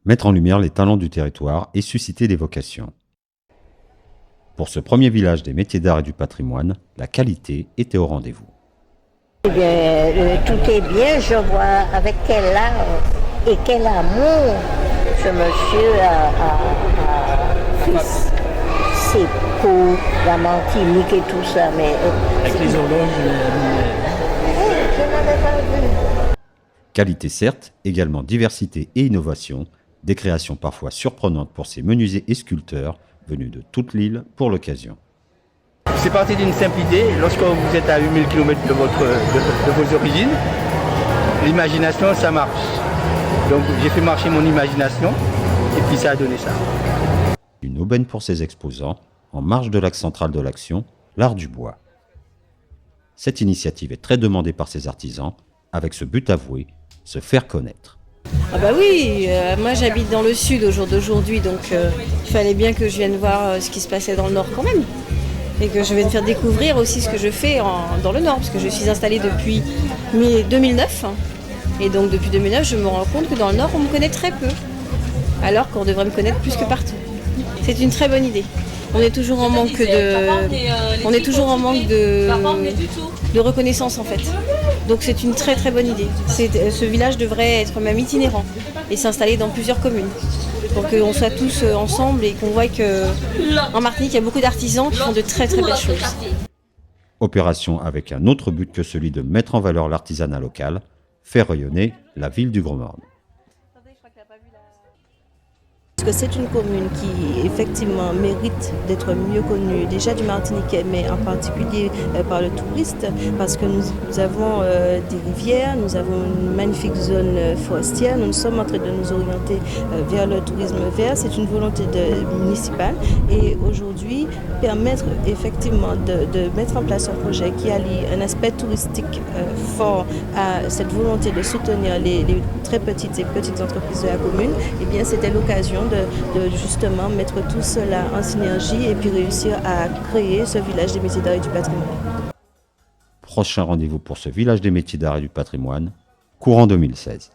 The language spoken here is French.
mettre en lumière les talents du territoire et susciter des vocations. Pour ce premier village des métiers d'art et du patrimoine, la qualité était au rendez-vous. Eh bien, tout est bien, je vois avec quel art et quel amour ce monsieur a fait ses peaux, la Martinique et tout ça. Mais, avec les horloges. je n'avais pas vu. Qualité certes, également diversité et innovation, des créations parfois surprenantes pour ces menuisiers et sculpteurs venus de toute l'île pour l'occasion. C'est parti d'une simple idée. Lorsque vous êtes à 8000 km de vos origines, l'imagination, ça marche. Donc j'ai fait marcher mon imagination et puis ça a donné ça. Une aubaine pour ses exposants, en marge de l'axe central de l'action, l'art du bois. Cette initiative est très demandée par ses artisans, avec ce but avoué, se faire connaître. Ah bah oui, moi j'habite dans le sud au jour d'aujourd'hui, donc il fallait bien que je vienne voir ce qui se passait dans le nord quand même. Et que je vienne faire découvrir aussi ce que je fais dans le nord, parce que je suis installée depuis 2009. Et donc depuis 2009, je me rends compte que dans le nord, on me connaît très peu, alors qu'on devrait me connaître plus que partout. C'est une très bonne idée. On est toujours en manque de reconnaissance en fait. Donc c'est une très très bonne idée. Ce village devrait être même itinérant et s'installer dans plusieurs communes. Pour qu'on soit tous ensemble et qu'on voit qu'en Martinique, il y a beaucoup d'artisans qui font de très très belles choses. Opération avec un autre but que celui de mettre en valeur l'artisanat local, faire rayonner la ville du Grand Morne. Parce que c'est une commune qui effectivement mérite d'être mieux connue déjà du Martiniquais, mais en particulier par le touriste, parce que nous avons des rivières, nous avons une magnifique zone forestière, nous sommes en train de nous orienter vers le tourisme vert, c'est une volonté municipale et aujourd'hui permettre effectivement de mettre en place un projet qui allie un aspect touristique fort à cette volonté de soutenir les très petites et petites entreprises de la commune, et bien c'était l'occasion de justement mettre tout cela en synergie et puis réussir à créer ce village des métiers d'art et du patrimoine. Prochain rendez-vous pour ce village des métiers d'art et du patrimoine, courant 2016.